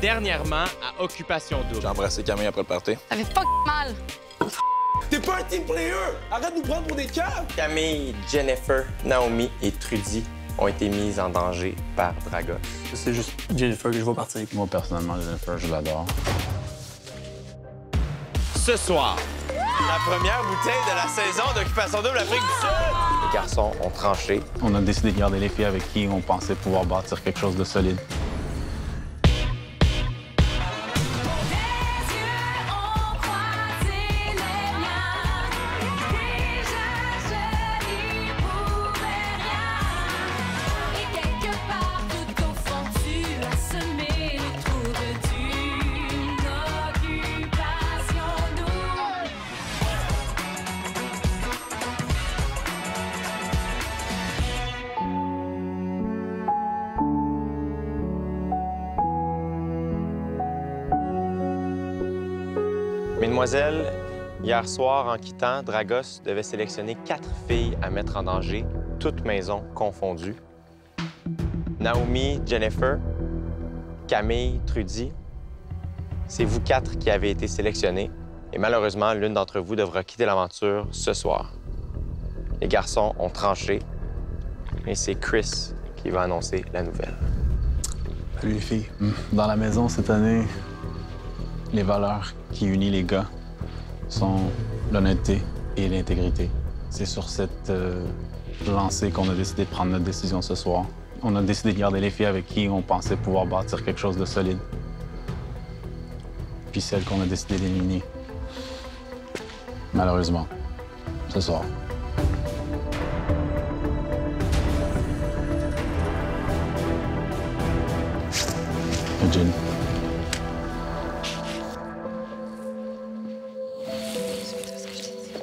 dernièrement à Occupation Double. J'ai embrassé Camille après le party. Ça fait pas mal. T'es pas un team player! Arrête de nous prendre pour des caves! Camille, Jennifer, Naomi et Trudy ont été mises en danger par Dragos. C'est juste Jennifer que je vois partir. Moi, personnellement, Jennifer, je l'adore. Ce soir, La première bouteille de la saison d'Occupation Double Afrique du Sud! Les garçons ont tranché. On a décidé de garder les filles avec qui on pensait pouvoir bâtir quelque chose de solide. Mesdemoiselles, hier soir, en quittant, Dragos devait sélectionner 4 filles à mettre en danger, toutes maisons confondues. Naomi, Jennifer, Camille, Trudy, c'est vous 4 qui avez été sélectionnées. Et malheureusement, l'une d'entre vous devra quitter l'aventure ce soir. Les garçons ont tranché et c'est Chris qui va annoncer la nouvelle. Salut les filles. Dans la maison cette année, les valeurs qui unissent les gars sont l'honnêteté et l'intégrité. C'est sur cette lancée qu'on a décidé de prendre notre décision ce soir. On a décidé de garder les filles avec qui on pensait pouvoir bâtir quelque chose de solide. Puis celles qu'on a décidé d'éliminer. Malheureusement, ce soir. Jenny.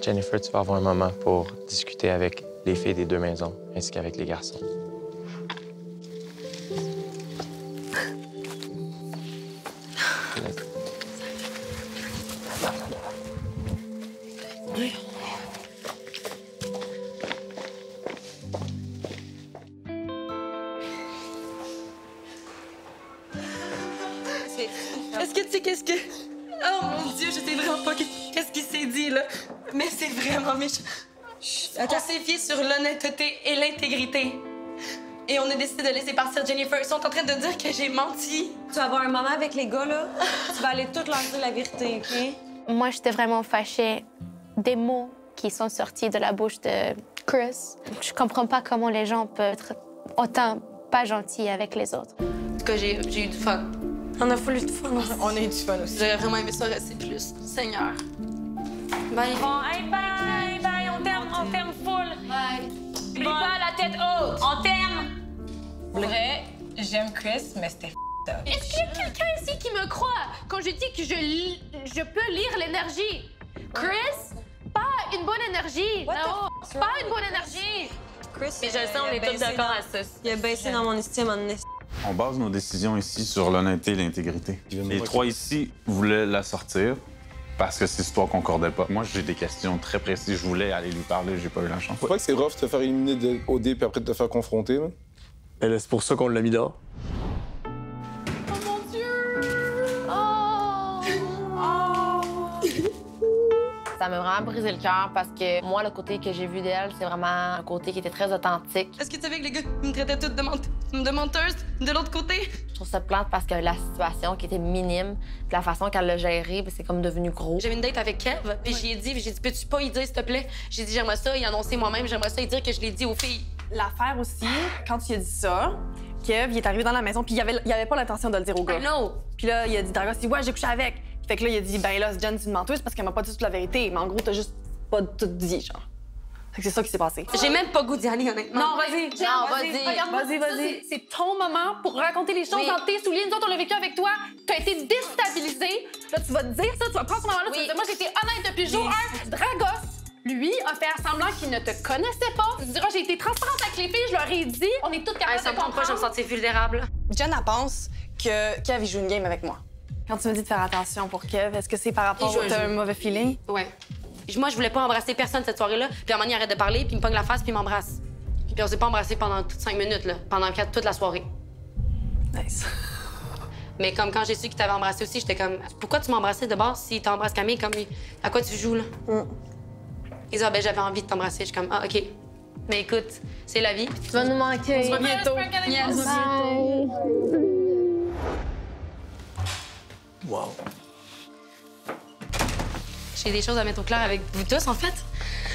Jennifer, tu vas avoir un moment pour discuter avec les filles des deux maisons ainsi qu'avec les garçons. Est-ce que tu sais qu'est-ce que... Oh mon Dieu, je sais vraiment pas qu'est-ce qui s'est dit, là. Mais c'est vraiment méchant. On s'est fié sur l'honnêteté et l'intégrité. Et on a décidé de laisser partir Jennifer. Ils sont en train de dire que j'ai menti. Tu vas avoir un moment avec les gars, là. Tu vas aller tout leur dire la vérité, OK? Moi, j'étais vraiment fâchée des mots qui sont sortis de la bouche de Chris. Je comprends pas comment les gens peuvent être autant pas gentils avec les autres. En tout cas, j'ai eu du fun. On a voulu de fun aussi. On a eu du fun aussi. J'aurais vraiment aimé ça rester plus. Seigneur. Bye. Bon, hey, bye, bye. On t'aime full. Bye. Oublie pas la tête haute. On t'aime. Vrai, j'aime Chris, mais c'était up. Est-ce qu'il y a quelqu'un ici qui me croit quand je dis que je peux lire l'énergie? Chris, pas une bonne énergie. Non, pas une bonne énergie. Chris, Mais je le sais, on est tous d'accord à ça. Il a baissé dans mon estime en est. On base nos décisions ici sur l'honnêteté et l'intégrité. Les trois ici voulaient la sortir parce que ces histoires concordaient pas. Moi, j'ai des questions très précises. Je voulais aller lui parler, j'ai pas eu la chance. Faut pas que c'est rough de te faire éliminer au dé puis après de te faire confronter, là. Ben c'est pour ça qu'on l'a mis dehors. Ça m'a vraiment brisé le cœur parce que moi, le côté que j'ai vu d'elle, c'est vraiment un côté qui était très authentique. Est-ce que tu savais que les gars ils me traitaient toutes de menteuse de l'autre côté? Je trouve ça plate parce que la situation qui était minime, puis la façon qu'elle l'a gérée, c'est comme devenu gros. J'avais une date avec Kev, puis j'ai dit, peux-tu pas y dire, s'il te plaît? J'ai dit, j'aimerais ça y annoncer moi-même, j'aimerais ça y dire que je l'ai dit aux filles. L'affaire aussi, quand tu as dit ça, Kev, il est arrivé dans la maison, puis il avait pas l'intention de le dire au gars. Non! Puis là, il a dit, Dragos, il dit, ouais, j'ai couché avec. Fait que là, il a dit, ben là, Jen, c'est une menteuse parce qu'elle m'a pas dit toute la vérité. Mais en gros, t'as juste pas tout dit, genre. Fait que c'est ça qui s'est passé. J'ai même pas goût d'y aller, honnêtement. Non, vas-y. Non, vas-y. Regarde-moi, Vas-y. C'est ton moment pour raconter les choses Oui. dans tes souliers. Nous autres, on l'a vécu avec toi. Tu as été déstabilisée. Là, tu vas te dire ça, tu vas prendre ce moment-là. Tu vas dire, moi, j'ai été honnête depuis jour 1. Dragos, lui, a fait semblant qu'il ne te connaissait pas. Tu diras, j'ai été transparente avec les filles, je leur ai dit. On est toutes capables Ça de me tente pas, je me comprendre. sentais vulnérable. Jen, elle pense que Kev, il joue une game avec moi. Quand tu me dis de faire attention pour Kev, est-ce que c'est par rapport Il joue au un t'as jeu. un mauvais feeling? Ouais. Moi, je voulais pas embrasser personne cette soirée-là. Puis à un moment, il arrête de parler, puis il me pogne la face, puis il m'embrasse. Puis on s'est pas embrassé pendant toutes 5 minutes, là, pendant toute la soirée. Nice. Mais comme quand j'ai su qu'il t'avait embrassé aussi, j'étais comme, pourquoi tu m'as embrassé de base si t'embrasses Camille? Comme, à quoi tu joues, là? Ils disent, ah, ben j'avais envie de t'embrasser. Je suis comme, ah, OK. Mais écoute, c'est la vie. Tu vas nous manquer. On se voit bientôt. Yes. Bye. Wow. J'ai des choses à mettre au clair avec vous tous, en fait.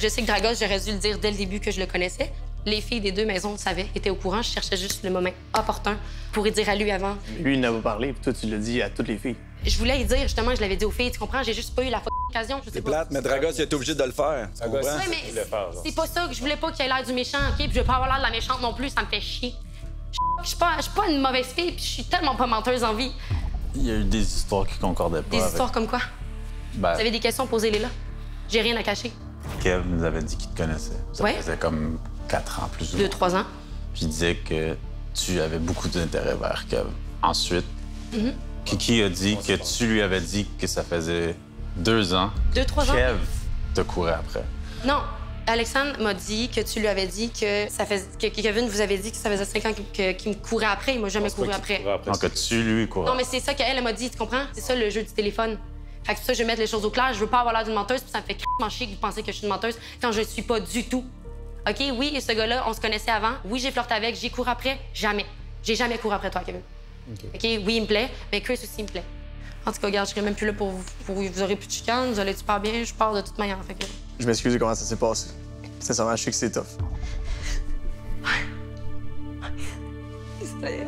Je sais que Dragos, j'aurais dû le dire dès le début que je le connaissais. Les filles des deux maisons le savaient, étaient au courant. Je cherchais juste le moment opportun pour y dire à lui avant. Lui, il n'avait pas parlé, puis toi, tu l'as dit à toutes les filles. Je voulais y dire, justement, que je l'avais dit aux filles, tu comprends? J'ai juste pas eu la occasion. Je sais C'est pas. plate, mais Dragos, il était obligé de le faire. Tu comprends? Ouais, mais c'est pas ça que je voulais pas qu'il ait l'air du méchant, OK? Puis je veux pas avoir l'air de la méchante non plus, ça me fait chier. Je suis pas une mauvaise fille, puis je suis tellement pas menteuse en vie. Il y a eu des histoires qui concordaient pas. Des histoires comme quoi? Ben, Vous avez des questions, posez-les là. J'ai rien à cacher. Kev nous avait dit qu'il te connaissait. Ça Ouais. faisait comme 4 ans plus ou moins. 2-3 ans. Puis il disait que tu avais beaucoup d'intérêt vers Kev. Ensuite, Kiki a dit que tu lui avais dit que ça faisait 2 ans. 2-3 ans? Kev te courait après. Non. Alexandre m'a dit que tu lui avais dit que ça faisait... que Kevin vous avait dit que ça faisait 5 ans qu'il me courait après. Il m'a jamais couru après. Donc que tu lui courais. Non, mais c'est ça qu'elle m'a dit, tu comprends? C'est ça le jeu du téléphone. Fait que c'est ça, je vais mettre les choses au clair. Je veux pas avoir l'air d'une menteuse, puis ça me fait crissement chier que vous pensez que je suis une menteuse quand je suis pas du tout. OK? Oui, ce gars-là, on se connaissait avant. Oui, j'ai flirté avec. J'ai couru après. Jamais. J'ai jamais couru après toi, Kevin. OK? Oui, il me plaît, mais Chris aussi, il me plaît. En tout cas, regarde, je serais même plus là pour vous. Vous aurez plus de chicane, vous allez super bien. Je pars de toute manière. Fait que... Je m'excuse de comment ça s'est passé. Sincèrement, je sais que c'est tough. Désolée.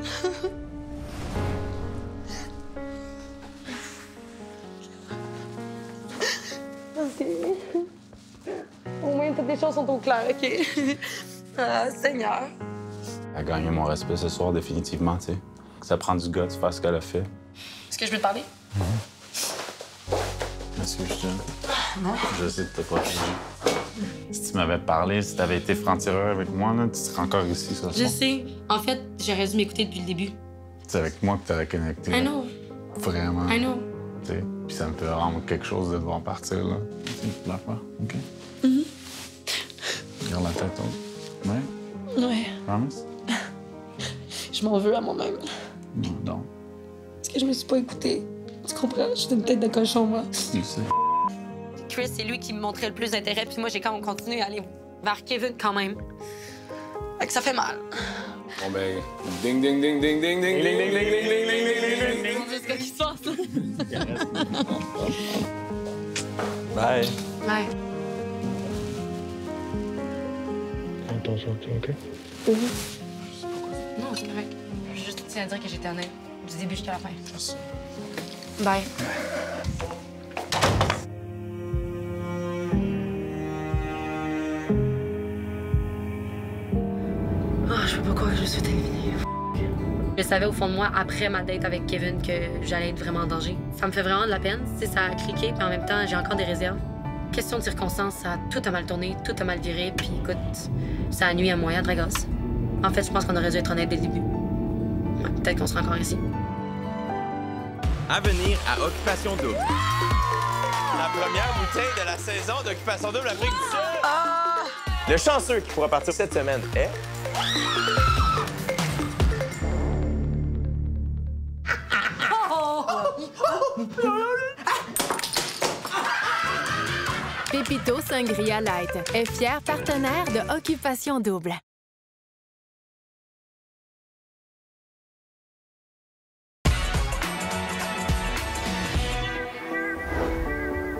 OK. Au moins, toutes les choses sont au clair, OK? Ah, Seigneur. Elle a gagné mon respect ce soir, définitivement, tu sais. Ça prend du gars de faire ce qu'elle a fait. Est-ce que je peux te parler? Excuse, je Non. Je sais que t'es pas fini. Si tu m'avais parlé, si t'avais été franc-tireur avec moi, là, tu serais encore ici, ça. Je sais. En fait, j'aurais dû m'écouter depuis le début. C'est avec moi que t'aurais connecté. I know. Vraiment. I know. Tu sais, puis ça me fait vraiment quelque chose de devoir partir, là. Tu pleures pas, OK? Garde la tête haute. Ouais? Ouais. Promise? Je m'en veux à moi-même. Non. Parce que je me suis pas écoutée. Tu comprends? J'étais une tête de cochon, moi. Tu le sais. Chris, c'est lui qui me montrait le plus d'intérêt, puis moi, j'ai quand même continué à aller vers Kevin quand même. Fait que ça fait mal. Bon, ben, ding, ding, ding, ding, ding, ding, ding, ding, ding, ding, ding, ding, ding, ding. C'est ce qui se passe, là. Bye. Ouais. On sorti, OK? Non, c'est correct. Je juste tiens à dire que j'étais honnête. Du début jusqu'à la fin. Bye. Je peux pas croire que je me suis fait éliminer. Je savais au fond de moi, après ma date avec Kevin, que j'allais être vraiment en danger. Ça me fait vraiment de la peine. Tu sais, ça a cliqué, puis en même temps, j'ai encore des réserves. Question de circonstances, tout a mal tourné, tout a mal viré, puis écoute, ça a nuit à moi et à Dragos. En fait, je pense qu'on aurait dû être honnête dès le début. Ouais, peut-être qu'on sera encore ici. À venir à Occupation Double. La première bouteille de la saison d'Occupation Double Afrique du Sud. Le chanceux qui pourra partir cette semaine est... Pépito Sangria Light est fier partenaire de Occupation Double.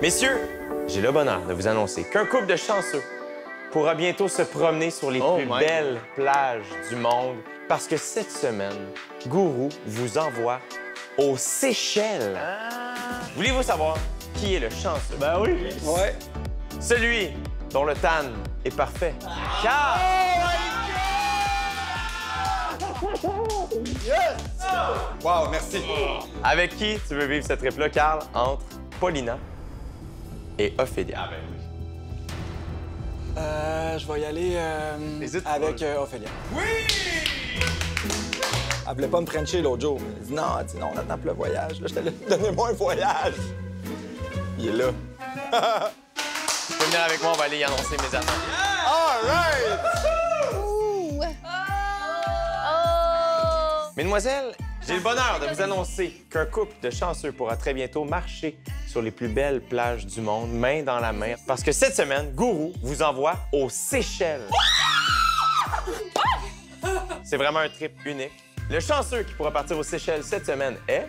Messieurs, j'ai le bonheur de vous annoncer qu'un couple de chanceux pourra bientôt se promener sur les plus belles plages du monde parce que cette semaine, Gourou vous envoie aux Seychelles. Voulez-vous savoir qui est le chanceux? Ben oui. Ouais. Celui dont le tan est parfait. Car... Yes! Wow, merci. Avec qui tu veux vivre cette trip-là, Carl? Entre Paulina et Ophélia. Je vais y aller avec Ophélia. Oui! Elle voulait pas me frencher l'autre jour. Elle dit non, on attend plus le voyage. Là, je t'allais donnez-moi un voyage. Il est là. Tu peux venir avec moi, on va aller y annoncer mes affaires. All right! Mesdemoiselles, J'ai le bonheur de vous annoncer qu'un couple de chanceux pourra très bientôt marcher sur les plus belles plages du monde, main dans la main, parce que cette semaine, Gourou vous envoie aux Seychelles. C'est vraiment un trip unique. Le chanceux qui pourra partir aux Seychelles cette semaine est...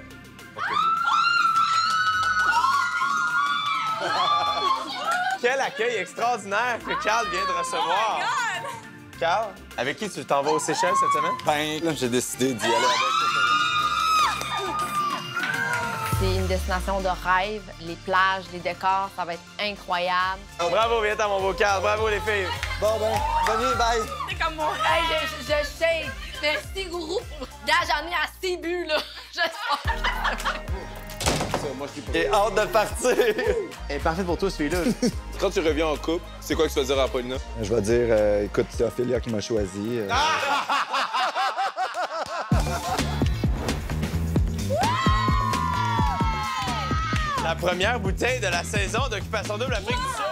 Quel accueil extraordinaire que Carl vient de recevoir! Carl, avec qui tu t'en vas aux Seychelles cette semaine? Ben, là, j'ai décidé d'y aller avec. C'est une destination de rêve. Les plages, les décors, ça va être incroyable. Oh, bravo, viens à mon beau Carl. Bravo, les filles. Bon, ben, bonne nuit, bye. C'est comme mon... Hey, je shake. Merci, Gourou. Gars, j'en ai assez bu, là. J'ai hâte de partir. Elle est parfaite pour toi, ce fille-là. Quand tu reviens en couple, c'est quoi que tu vas dire à Paulina? Je vais dire, écoute, c'est Ophélia qui m'a choisi. La première bouteille de la saison d'Occupation Double Afrique du Sud.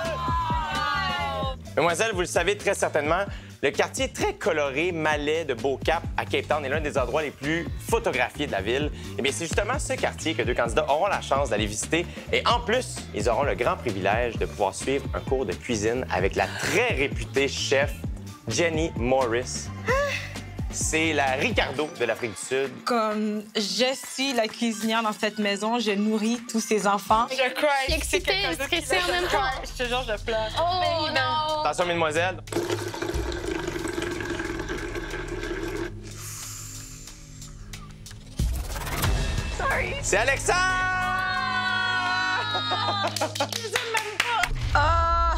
Mesdemoiselles, vous le savez très certainement, le quartier très coloré Malais de Beaucap à Cape Town est l'un des endroits les plus photographiés de la ville. Eh bien, c'est justement ce quartier que 2 candidats auront la chance d'aller visiter. Et en plus, ils auront le grand privilège de pouvoir suivre un cours de cuisine avec la très réputée chef Jenny Morris. C'est la Ricardo de l'Afrique du Sud. Comme je suis la cuisinière dans cette maison, je nourris tous ces enfants. Je cry. Je suis excitée, stressée en même temps. Je te jure, je pleure. Oh non! Attention, mesdemoiselles. Sorry. C'est Alexandre! Je sais même pas. Ah!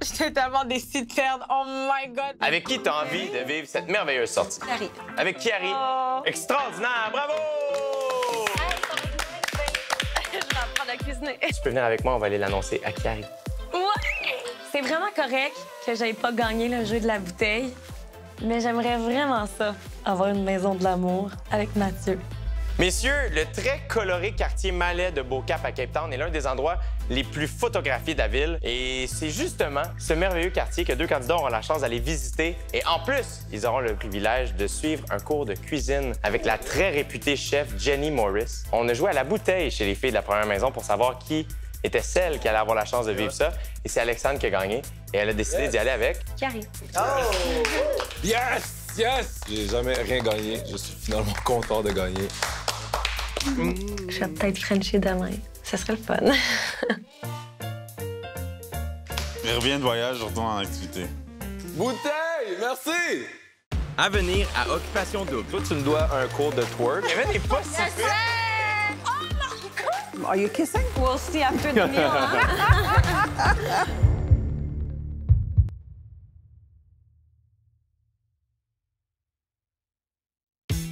J'étais tellement déçue de perdre. Oh my God! Avec qui t'as envie de vivre cette merveilleuse sortie? Kiari. Avec Kiari. Oh. Extraordinaire! Bravo! Je vais apprendre à cuisiner. Tu peux venir avec moi, on va aller l'annoncer à Kiari. Ouais. C'est vraiment correct que j'aille pas gagné le jeu de la bouteille, mais j'aimerais vraiment ça, avoir une maison de l'amour avec Mathieu. Messieurs, le très coloré quartier Malais de Beaucap à Cape Town est l'un des endroits les plus photographiés de la ville. Et c'est justement ce merveilleux quartier que 2 candidats auront la chance d'aller visiter. Et en plus, ils auront le privilège de suivre un cours de cuisine avec la très réputée chef Jenny Morris. On a joué à la bouteille chez les filles de la première maison pour savoir qui était celle qui allait avoir la chance de vivre ça. Et c'est Alexandre qui a gagné. Et elle a décidé d'y aller avec... Kiari. Oh! Yes! Yes! J'ai jamais rien gagné. Je suis finalement content de gagner. Je vais peut-être Frencher demain. Ça serait le fun. Je reviens de voyage, je retourne en activité. Bouteille! Merci! À venir à Occupation Double. Toi, tu me dois un cours de twerk. Il y avait des postes si vite. Are you kissing? We'll see after the meal.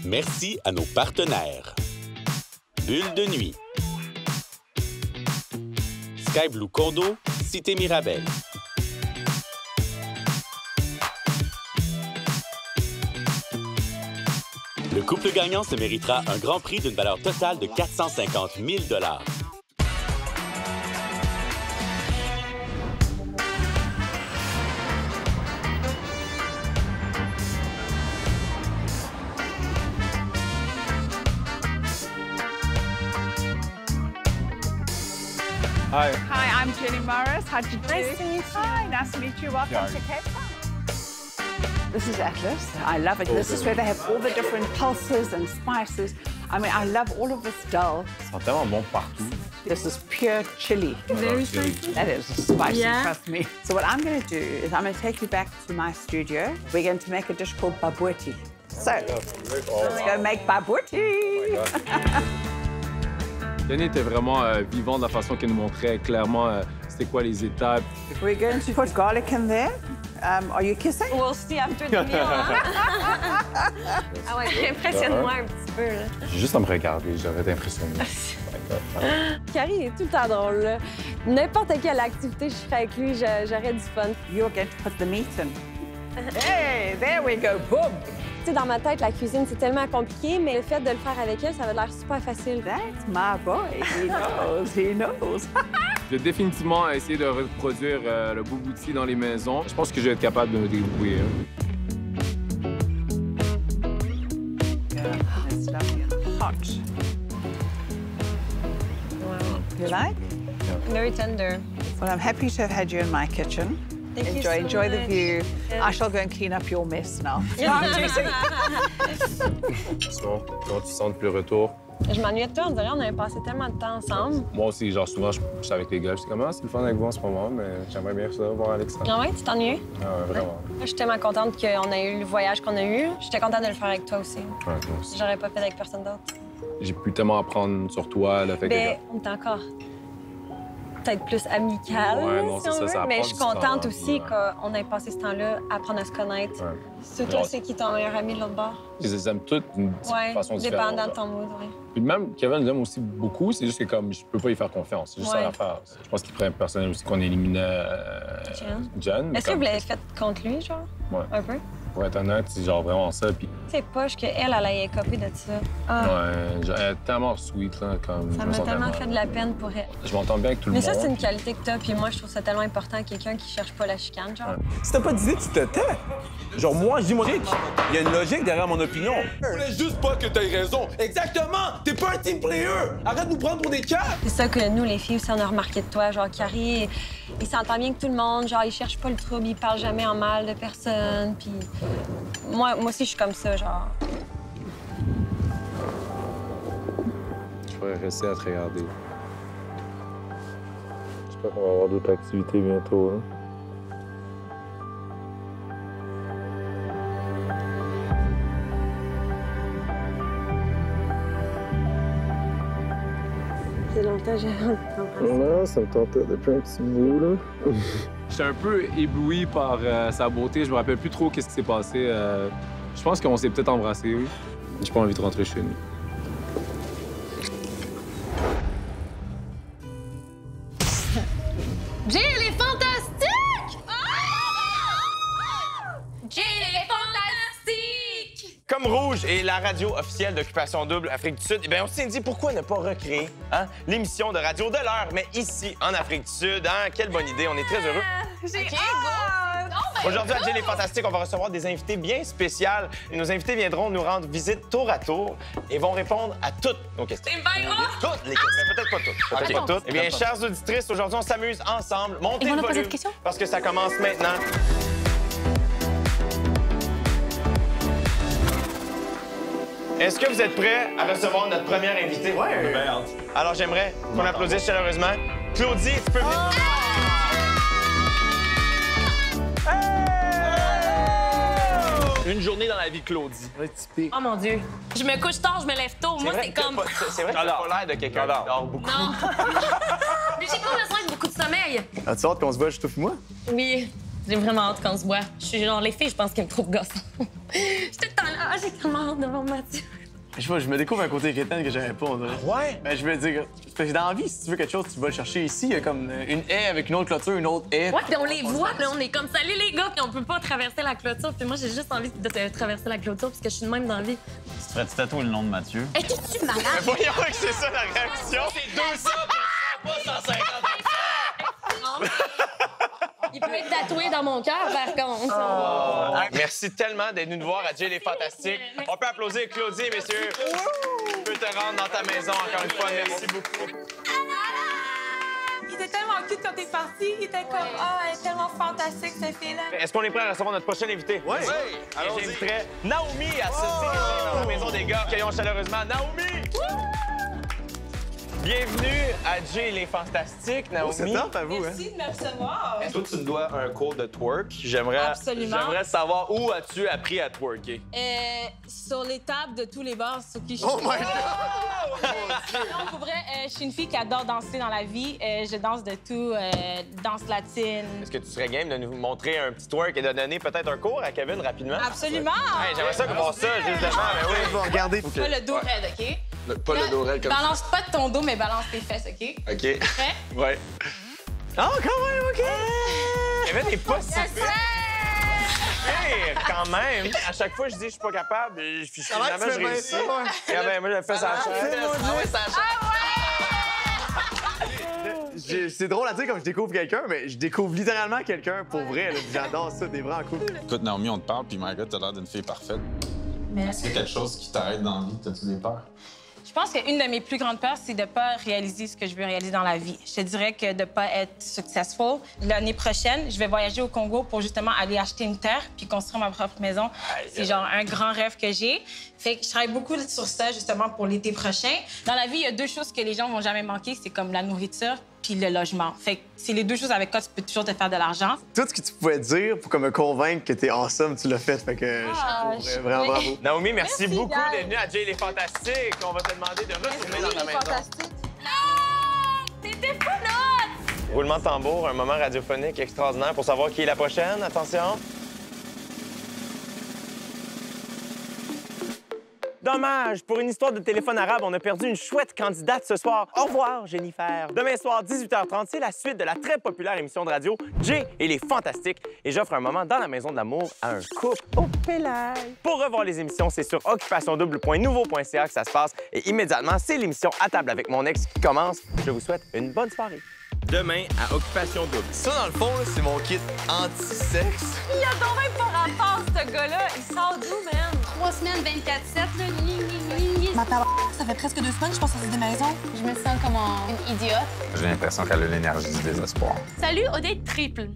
Merci à nos partenaires. Bulle de nuit. Sky Blue Condo, Cité Mirabel. Le couple gagnant se méritera un grand prix d'une valeur totale de 450 000 $. Hi. Hi, I'm Jenny Morris. How'd you do? Nice to meet you. Hi, nice to meet you. Welcome to Cape Town. This is Atlas. I love it. This is where they have all the different pulses and spices. I mean, I love all of this dull. Ils sont tellement bons partout. This is pure chili. Very spicy. That is spicy, Yeah. trust me. So what I'm going to do is I'm going to take you back to my studio. We're going to make a dish called babouti. So, let's go make babouti. Jenny était vraiment vivante de la façon qu'elle nous montrait clairement c'était quoi les étapes. We're going to put garlic in there. Are you kissing? We'll see after the meal. Ah ouais, impressionne-moi un petit peu, là. J'ai juste à me regarder, j'aurais été impressionné. Kiari est tout le temps drôle, là. N'importe quelle activité je ferais avec lui, j'aurais du fun. You're going to put the meat in. Hey, there we go, boom! Tu sais, dans ma tête, la cuisine, c'est tellement compliqué, mais le fait de le faire avec elle, ça avait l'air super facile. That's my boy. He knows, he knows. Je vais définitivement essayer de reproduire le boubouti dans les maisons. Je pense que je vais être capable de me débrouiller. Yeah, that's lovely. you like? Very tender. Well, I'm happy to have had you in my kitchen. Thank you so Enjoy the much. view. Yes. I shall go and clean up your mess now. Sinon, comment tu te sens depuis le retour? Je m'ennuyais de toi, on dirait on avait passé tellement de temps ensemble. Moi aussi, genre, souvent, je suis avec les gars. Je dis comment c'est le fun avec vous en ce moment, mais j'aimerais bien ça, voir Alexandre. Ah ouais, tu t'ennuyais? Ah ouais, vraiment. Je suis tellement contente qu'on ait eu le voyage qu'on a eu. J'étais contente de le faire avec toi aussi. Ouais, moi aussi. J'aurais pas fait avec personne d'autre. J'ai pu tellement apprendre sur toi, le fait Ben, on est encore peut-être plus amical, Ouais, non, si c'est on ça, veut. ça Mais prend je suis du temps, contente aussi ouais. qu'on ait passé ce temps-là à apprendre à se connaître. Ouais. C'est toi, c'est qui ton meilleur ami de l'autre bord? Je les aime toutes d'une façon différente. Dépendant de ton mood, oui. Puis même, Kevin les aime aussi beaucoup, c'est juste que comme je peux pas y faire confiance. C'est juste ça Ouais. l'affaire. Je pense qu'il prend personnel aussi qu'on éliminait Jen. Est-ce que vous l'avez fait contre lui, genre? Ouais. Un peu? Pour être honnête, c'est genre vraiment ça. Puis, C'est poche qu'elle, elle ait copie de ça. Ah, ouais, genre, elle est tellement sweet, là, comme. ça je me m'a sens tellement fait de la peine pour elle. Je m'entends bien avec tout le Mais monde. ça, c'est une qualité que t'as, puis moi, je trouve ça tellement important, quelqu'un qui cherche pas la chicane, genre. Si t'as pas d'idée, tu te tais. Genre, moi, je dis, Monique, il y a une logique derrière mon opinion. Je voulais juste pas que t'aies raison. Exactement! T'es pas un team player! Arrête de nous prendre pour des cœurs! C'est ça que nous, les filles, aussi, on a remarqué de toi. Genre, Carrie, il s'entend bien avec tout le monde. Genre, il cherche pas le trouble, il parle jamais en mal de personne. Puis moi aussi, je suis comme ça, genre. Je pourrais rester à te regarder. J'espère qu'on va avoir d'autres activités bientôt. Hein. C'est longtemps, j'ai Ouais, ça me tentait depuis un petit bout, là. J'étais un peu ébloui par sa beauté. Je me rappelle plus trop qu'est-ce qui s'est passé. Je pense qu'on s'est peut-être embrassé, oui. J'ai pas envie de rentrer chez nous. Jill est fantastique! Jill est fantastique! Comme Rouge est la radio officielle d'Occupation Double Afrique du Sud, eh bien, on s'est dit pourquoi ne pas recréer l'émission de radio de l'heure, mais ici, en Afrique du Sud. Hein? Quelle bonne idée, on est très heureux. J'ai Aujourd'hui, à Jill est fantastique, on va recevoir des invités bien spéciales. Et nos invités viendront nous rendre visite tour à tour et vont répondre à toutes nos questions. C'est bien gros! Toutes les questions, mais peut-être pas toutes. Peut-être Ok. pas toutes. Eh bien, chères auditrices, aujourd'hui, on s'amuse ensemble. Montez Ils vont le nous poser volume des questions? parce que ça commence maintenant. Est-ce que vous êtes prêts à recevoir notre première invitée? Oui. Alors, j'aimerais qu'on applaudisse chaleureusement. Claudie, tu peux venir. Une journée dans la vie de Claudie. Oh mon Dieu. Je me couche tard, je me lève tôt. Moi, vrai c'est que comme. c'est vrai que t'as pas l'air de quelqu'un qui dort beaucoup. Non. Mais j'ai pas besoin de beaucoup de sommeil. As-tu hâte qu'on se voit, je touche moi? Oui, j'ai vraiment hâte qu'on se voit. Je suis genre, les filles, je pense qu'elles me trouvent gossant. J'étais tout le temps là. Ah, j'ai tellement hâte de voir Mathieu. Je sais pas, je me découvre un côté crétin que j'avais pas, on dirait. Ouais? Ben, je veux dire, parce que dans la vie, si tu veux quelque chose, tu vas le chercher ici. Il y a comme une haie avec une autre clôture, une autre haie. Ouais, puis on les voit, puis là, on est comme, salut les gars, puis on peut pas traverser la clôture. Puis moi, j'ai juste envie de traverser la clôture parce que je suis de même dans la vie. Tu te ferais-tu tatouer le nom de Mathieu? Hey, t'es-tu malade? Mais voyons que c'est ça la réaction. C'est 200 puis pas 150. Il peut être tatoué dans mon cœur, par contre. Merci tellement d'être venu nous voir à Jill est fantastique. On peut applaudir Claudie, messieurs. Tu peux te rendre dans ta maison encore une fois. Merci beaucoup. Il était tellement cute quand t'es parti. Il était comme, elle est tellement fantastique, cette fille-là. Est-ce qu'on est prêt à recevoir notre prochain invité? Oui. Et j'inviterai Naomi à se diriger dans la maison des gars. Accueillons chaleureusement Naomi. Bienvenue à Jill est fantastique, Naomi. C'est top à vous, Merci de me recevoir. Toi, tu me dois un cours de twerk. J'aimerais savoir où as-tu appris à twerker. Sur les tables de tous les bars sur qui je suis. Oh my God! Non, pour vrai, je suis une fille qui adore danser dans la vie. Je danse de tout, danse latine. Est-ce que tu serais game de nous montrer un petit twerk et de donner peut-être un cours à Kevin rapidement? Absolument! Hey, j'aimerais ça voir ça, justement. Mais oui. Je vais regarder. Pas le dos raide, OK? Pas le dos raide comme ça. Balance pas de ton dos, mais balance tes fesses, OK? OK. Prêt? Ouais. Ah, quand même, OK! Kevin n'est pas si pire, quand même. À chaque fois, je dis je suis pas capable, et finalement, je réussis. Et ben, moi, je le fais ça à C'est drôle à dire comme je découvre quelqu'un, mais je découvre littéralement quelqu'un pour vrai. là. J'adore ça, des vraiment cool. Écoute, Naomi, on te parle, puis my God, t'as l'air d'une fille parfaite. Merci. Est-ce qu'il y a quelque chose qui t'arrête dans la vie? T'as-tu des peurs? Je Je pense qu'une de mes plus grandes peurs, c'est de ne pas réaliser ce que je veux réaliser dans la vie. Je te dirais que de ne pas être successful. L'année prochaine, je vais voyager au Congo pour justement aller acheter une terre puis construire ma propre maison. C'est genre un grand rêve que j'ai. Fait que je travaille beaucoup sur ça, justement, pour l'été prochain. Dans la vie, il y a deux choses que les gens vont jamais manquer, c'est comme la nourriture puis le logement. Fait que c'est les deux choses avec quoi tu peux toujours te faire de l'argent. Tout ce que tu pouvais dire pour me convaincre que t'es awesome, tu l'as fait. Fait que je trouve vraiment bravo. Naomi, merci beaucoup d'être venue à Jay les Fantastiques. On va te demander de retourner dans ta maison. T'étais pas Roulement de tambour, un moment radiophonique extraordinaire pour savoir qui est la prochaine. Attention. Dommage! Pour une histoire de téléphone arabe, on a perdu une chouette candidate ce soir. Au revoir, Jennifer. Demain soir, 18h30, c'est la suite de la très populaire émission de radio Jay et les Fantastiques. Et j'offre un moment dans la maison de l'amour à un couple au pélaille. Pour revoir les émissions, c'est sur occupationdouble.nouveau.ca que ça se passe. Et immédiatement, c'est l'émission À table avec mon ex qui commence. Je vous souhaite une bonne soirée. Demain, à Occupation Double. Ça, dans le fond, c'est mon kit anti-sexe. Il a donc même pas rapport, ce gars-là. Il sort d'où, man? 3 semaines, 24/7, là. Ma tabarnak, ça fait presque 2 semaines que je pense à des maisons. Je me sens comme une idiote. J'ai l'impression qu'elle a l'énergie du désespoir. Salut, Odette Triple.